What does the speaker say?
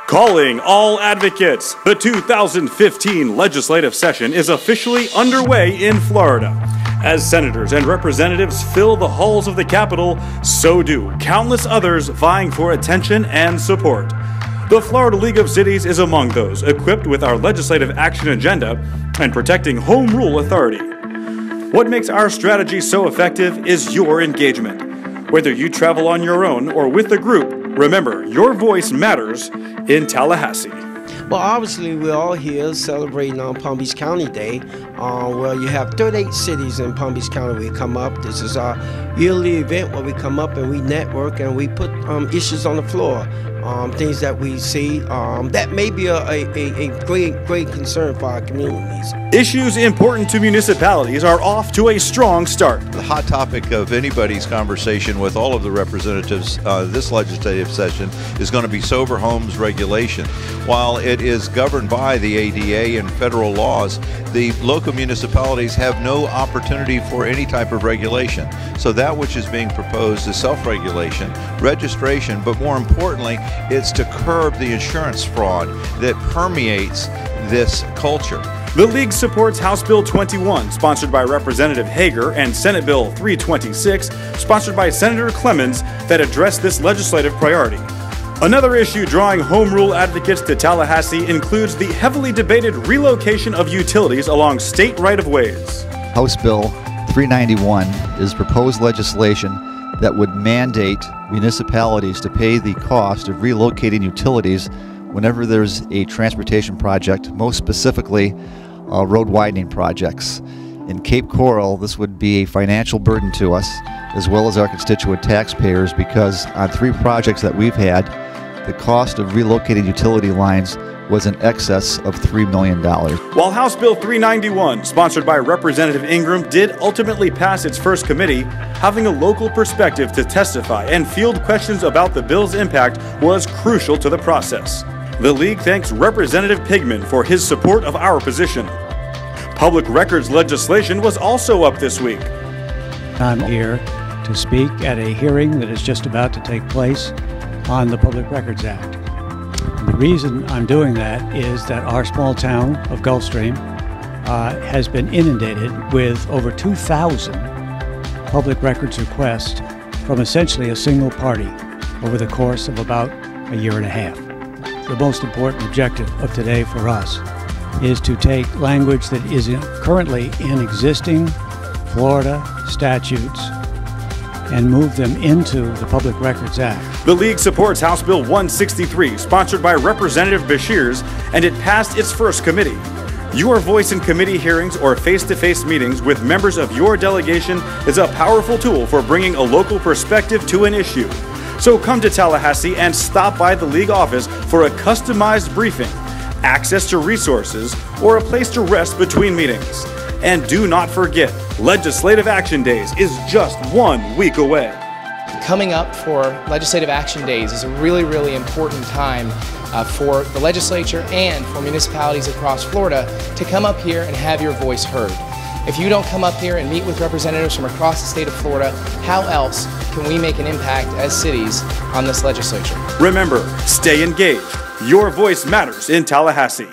Calling all advocates. The 2015 legislative session is officially underway in Florida. As senators and representatives fill the halls of the Capitol, so do countless others vying for attention and support. The Florida League of Cities is among those equipped with our legislative action agenda and protecting home rule authority. What makes our strategy so effective is your engagement. Whether you travel on your own or with a group, remember, your voice matters in Tallahassee. Well, obviously, we're all here celebrating on Palm Beach County Day. Well, you have 38 cities in Palm Beach County. We come up. This is our yearly event where we come up and we network and we put issues on the floor. Things that we see that may be a great concern for our communities. Issues important to municipalities are off to a strong start. The hot topic of anybody's conversation with all of the representatives this legislative session is going to be sober homes regulation. While it is governed by the ADA and federal laws, the local municipalities have no opportunity for any type of regulation. So that which is being proposed is self-regulation, registration, but more importantly, it's to curb the insurance fraud that permeates this culture. The League supports House Bill 21, sponsored by Representative Hager, and Senate Bill 326, sponsored by Senator Clemens, that address this legislative priority. Another issue drawing home rule advocates to Tallahassee includes the heavily debated relocation of utilities along state right-of-ways. House Bill 391 is proposed legislation that would mandate municipalities to pay the cost of relocating utilities whenever there's a transportation project, most specifically road widening projects. In Cape Coral, this would be a financial burden to us, as well as our constituent taxpayers, because on 3 projects that we've had, the cost of relocating utility lines was in excess of $3 million. While House Bill 391, sponsored by Representative Ingram, did ultimately pass its first committee, having a local perspective to testify and field questions about the bill's impact was crucial to the process. The League thanks Representative Pigman for his support of our position. Public records legislation was also up this week. I'm here to speak at a hearing that is just about to take place on the Public Records Act. And the reason I'm doing that is that our small town of Gulfstream has been inundated with over 2,000 public records requests from essentially a single party over the course of about a year and a half. The most important objective of today for us is to take language that is currently in existing Florida statutes and move them into the Public Records Act. The League supports House Bill 163, sponsored by Representative Beshears, and it passed its first committee. Your voice in committee hearings or face-to-face meetings with members of your delegation is a powerful tool for bringing a local perspective to an issue. So come to Tallahassee and stop by the League office for a customized briefing, access to resources, or a place to rest between meetings. And do not forget, Legislative Action Days is just 1 week away. Coming up for Legislative Action Days is a really important time for the legislature and for municipalities across Florida to come up here and have your voice heard. If you don't come up here and meet with representatives from across the state of Florida, how else can we make an impact as cities on this legislature? Remember, stay engaged. Your voice matters in Tallahassee.